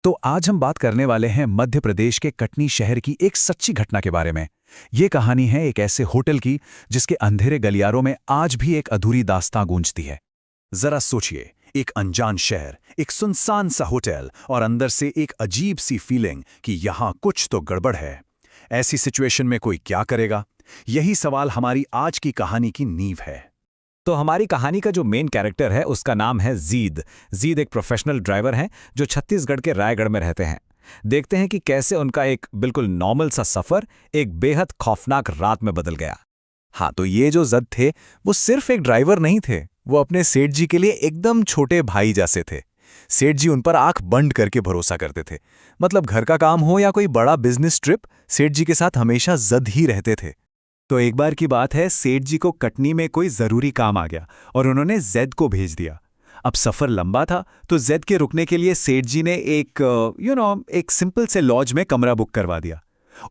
तो आज हम बात करने वाले हैं मध्य प्रदेश के कटनी शहर की एक सच्ची घटना के बारे में। ये कहानी है एक ऐसे होटल की जिसके अंधेरे गलियारों में आज भी एक अधूरी दास्तां गूंजती है। जरा सोचिए, एक अनजान शहर, एक सुनसान सा होटल और अंदर से एक अजीब सी फीलिंग कि यहाँ कुछ तो गड़बड़ है। ऐसी सिचुएशन में कोई क्या करेगा? यही सवाल हमारी आज की कहानी की नींव है। तो हमारी कहानी का जो मेन कैरेक्टर है उसका नाम है जीद। जीद एक प्रोफेशनल ड्राइवर हैं जो छत्तीसगढ़ के रायगढ़ में रहते हैं। देखते हैं कि कैसे उनका एक बिल्कुल नॉर्मल सा सफर एक बेहद खौफनाक रात में बदल गया। हाँ, तो ये जो जद थे वो सिर्फ एक ड्राइवर नहीं थे, वो अपने सेठ जी के लिए एकदम छोटे भाई जैसे थे। सेठ जी उन पर आंख बंद करके भरोसा करते थे। मतलब घर का काम हो या कोई बड़ा बिजनेस ट्रिप, सेठ जी के साथ हमेशा जद ही रहते थे। तो एक बार की बात है, सेठ जी को कटनी में कोई जरूरी काम आ गया और उन्होंने जेड को भेज दिया। अब सफर लंबा था तो जेड के रुकने के लिए सेठ जी ने एक सिंपल से लॉज में कमरा बुक करवा दिया।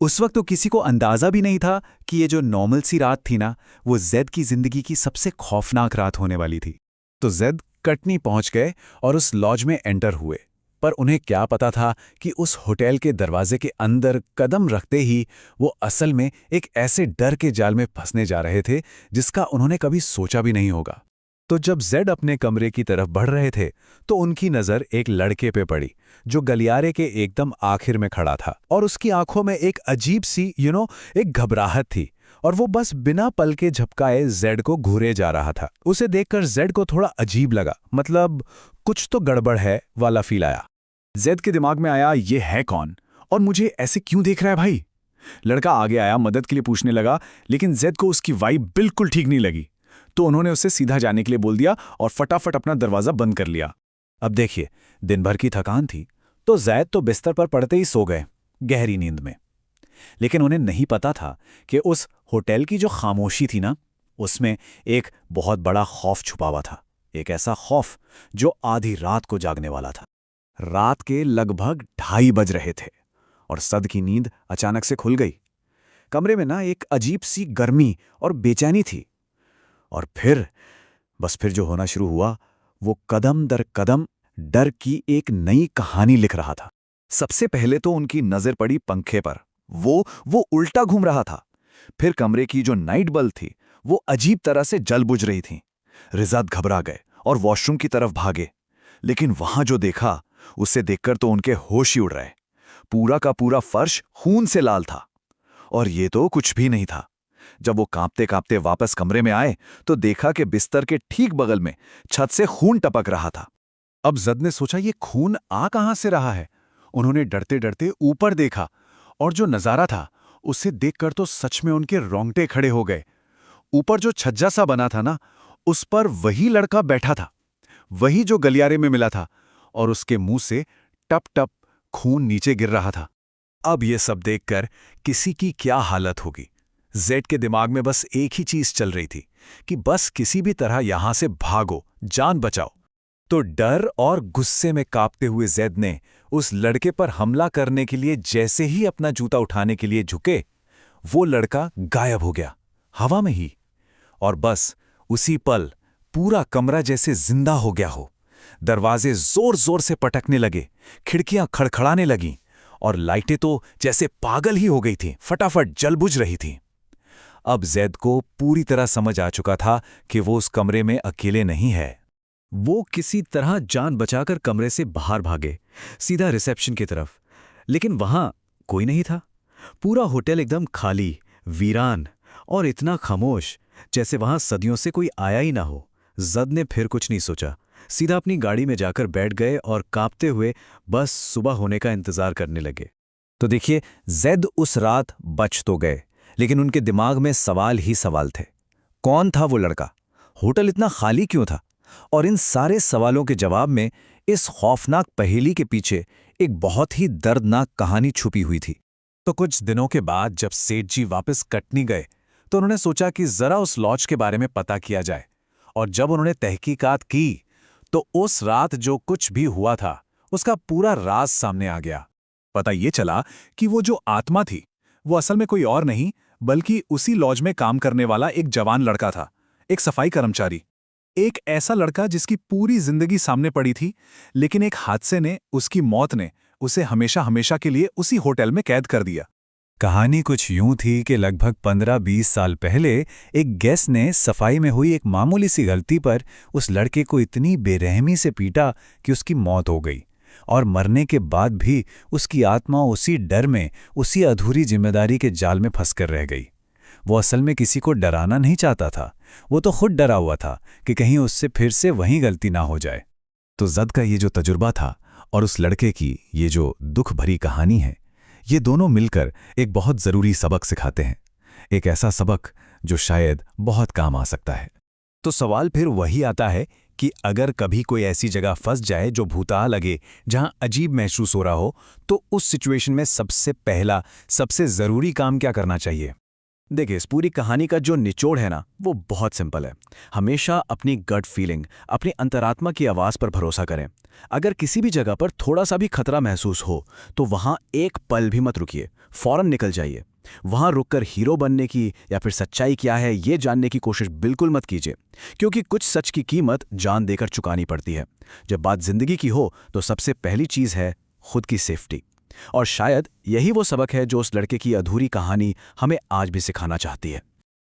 उस वक्त तो किसी को अंदाजा भी नहीं था कि ये जो नॉर्मल सी रात थी ना, वो जेड की जिंदगी की सबसे खौफनाक रात होने वाली थी। तो जेड कटनी पहुंच गए और उस लॉज में एंटर हुए। पर उन्हें क्या पता था कि उस होटल के दरवाजे के अंदर कदम रखते ही वो असल में एक ऐसे डर के जाल में फंसने जा रहे थे जिसका उन्होंने कभी सोचा भी नहीं होगा। तो जब जेड अपने कमरे की तरफ बढ़ रहे थे तो उनकी नज़र एक लड़के पे पड़ी जो गलियारे के एकदम आखिर में खड़ा था, और उसकी आंखों में एक अजीब सी एक घबराहट थी, और वो बस बिना पल के झपकाए जेड को घूरे जा रहा था। उसे देखकर जेड को थोड़ा अजीब लगा, मतलब कुछ तो गड़बड़ है वाला फील आया। जेड के दिमाग में आया, ये है कौन और मुझे ऐसे क्यों देख रहा है भाई? लड़का आगे आया, मदद के लिए पूछने लगा, लेकिन जेड को उसकी वाइब बिल्कुल ठीक नहीं लगी। तो उन्होंने उसे सीधा जाने के लिए बोल दिया और फटाफट अपना दरवाजा बंद कर लिया। अब देखिए, दिन भर की थकान थी तो जैद तो बिस्तर पर पड़ते ही सो गए, गहरी नींद में। लेकिन उन्हें नहीं पता था कि उस होटल की जो खामोशी थी ना, उसमें एक बहुत बड़ा खौफ छुपा हुआ था। एक ऐसा खौफ जो आधी रात को जागने वाला था। रात के लगभग 2:30 बज रहे थे और सद की नींद अचानक से खुल गई। कमरे में ना एक अजीब सी गर्मी और बेचैनी थी। और फिर जो होना शुरू हुआ, वो कदम दर कदम डर की एक नई कहानी लिख रहा था। सबसे पहले तो उनकी नजर पड़ी पंखे पर। वो उल्टा घूम रहा था। फिर कमरे की जो नाइट बल्ब थी वो अजीब तरह से जल बुझ रही थी। रिजात घबरा गए और वॉशरूम की तरफ भागे, लेकिन वहां जो देखा उसे देखकर तो उनके होश ही उड़ रहे। पूरा का पूरा फर्श खून से लाल था। और ये तो कुछ भी नहीं था। जब वो कांपते कांपते वापस कमरे में आए तो देखा कि बिस्तर के ठीक बगल में छत से खून टपक रहा था। अब जद ने सोचा, ये खून आ कहां से रहा है? उन्होंने डरते डरते ऊपर देखा और जो नजारा था उसे देखकर तो सच में उनके रोंगटे खड़े हो गए। ऊपर जो छज्जा सा बना था ना, उस पर वही लड़का बैठा था, वही जो गलियारे में मिला था, और उसके मुंह से टप टप खून नीचे गिर रहा था। अब ये सब देखकर किसी की क्या हालत होगी। जेड के दिमाग में बस एक ही चीज चल रही थी कि बस किसी भी तरह यहां से भागो, जान बचाओ। तो डर और गुस्से में कांपते हुए जेड ने उस लड़के पर हमला करने के लिए जैसे ही अपना जूता उठाने के लिए झुके, वो लड़का गायब हो गया, हवा में ही। और बस उसी पल पूरा कमरा जैसे जिंदा हो गया हो। दरवाजे जोर जोर से पटकने लगे, खिड़कियां खड़खड़ाने लगीं, और लाइटें तो जैसे पागल ही हो गई थीं, फटाफट जल बुझ रही थीं। अब जैद को पूरी तरह समझ आ चुका था कि वो उस कमरे में अकेले नहीं है। वो किसी तरह जान बचाकर कमरे से बाहर भागे, सीधा रिसेप्शन की तरफ। लेकिन वहां कोई नहीं था। पूरा होटल एकदम खाली, वीरान और इतना खामोश जैसे वहां सदियों से कोई आया ही ना हो। जद ने फिर कुछ नहीं सोचा, सीधा अपनी गाड़ी में जाकर बैठ गए और कांपते हुए बस सुबह होने का इंतजार करने लगे। तो देखिए, जेड उस रात बच तो गए, लेकिन उनके दिमाग में सवाल ही सवाल थे। कौन था वो लड़का? होटल इतना खाली क्यों था? और इन सारे सवालों के जवाब में इस खौफनाक पहेली के पीछे एक बहुत ही दर्दनाक कहानी छुपी हुई थी। तो कुछ दिनों के बाद जब सेठ जी वापस कटनी गए तो उन्होंने सोचा कि जरा उस लॉज के बारे में पता किया जाए। और जब उन्होंने तहकीकात की तो उस रात जो कुछ भी हुआ था उसका पूरा राज सामने आ गया। पता ये चला कि वो जो आत्मा थी वो असल में कोई और नहीं बल्कि उसी लॉज में काम करने वाला एक जवान लड़का था, एक सफाई कर्मचारी। एक ऐसा लड़का जिसकी पूरी जिंदगी सामने पड़ी थी, लेकिन एक हादसे ने, उसकी मौत ने उसे हमेशा हमेशा के लिए उसी होटल में कैद कर दिया। कहानी कुछ यूं थी कि लगभग 15-20 साल पहले एक गेस्ट ने सफाई में हुई एक मामूली सी गलती पर उस लड़के को इतनी बेरहमी से पीटा कि उसकी मौत हो गई, और मरने के बाद भी उसकी आत्मा उसी डर में, उसी अधूरी जिम्मेदारी के जाल में फंसकर रह गई। वो असल में किसी को डराना नहीं चाहता था, वो तो खुद डरा हुआ था कि कहीं उससे फिर से वही गलती ना हो जाए। तो जद का ये जो तजुर्बा था और उस लड़के की ये जो दुख भरी कहानी है, ये दोनों मिलकर एक बहुत ज़रूरी सबक सिखाते हैं। एक ऐसा सबक जो शायद बहुत काम आ सकता है। तो सवाल फिर वही आता है कि अगर कभी कोई ऐसी जगह फंस जाए जो भूतहा लगे, जहां अजीब महसूस हो रहा हो, तो उस सिचुएशन में सबसे पहला, सबसे ज़रूरी काम क्या करना चाहिए? देखिए, इस पूरी कहानी का जो निचोड़ है ना, वो बहुत सिंपल है। हमेशा अपनी गट फीलिंग, अपनी अंतरात्मा की आवाज़ पर भरोसा करें। अगर किसी भी जगह पर थोड़ा सा भी खतरा महसूस हो तो वहाँ एक पल भी मत रुकिए, फौरन निकल जाइए। वहाँ रुककर हीरो बनने की या फिर सच्चाई क्या है ये जानने की कोशिश बिल्कुल मत कीजिए, क्योंकि कुछ सच की कीमत जान देकर चुकानी पड़ती है। जब बात जिंदगी की हो तो सबसे पहली चीज़ है खुद की सेफ्टी। और शायद यही वो सबक है जो उस लड़के की अधूरी कहानी हमें आज भी सिखाना चाहती है।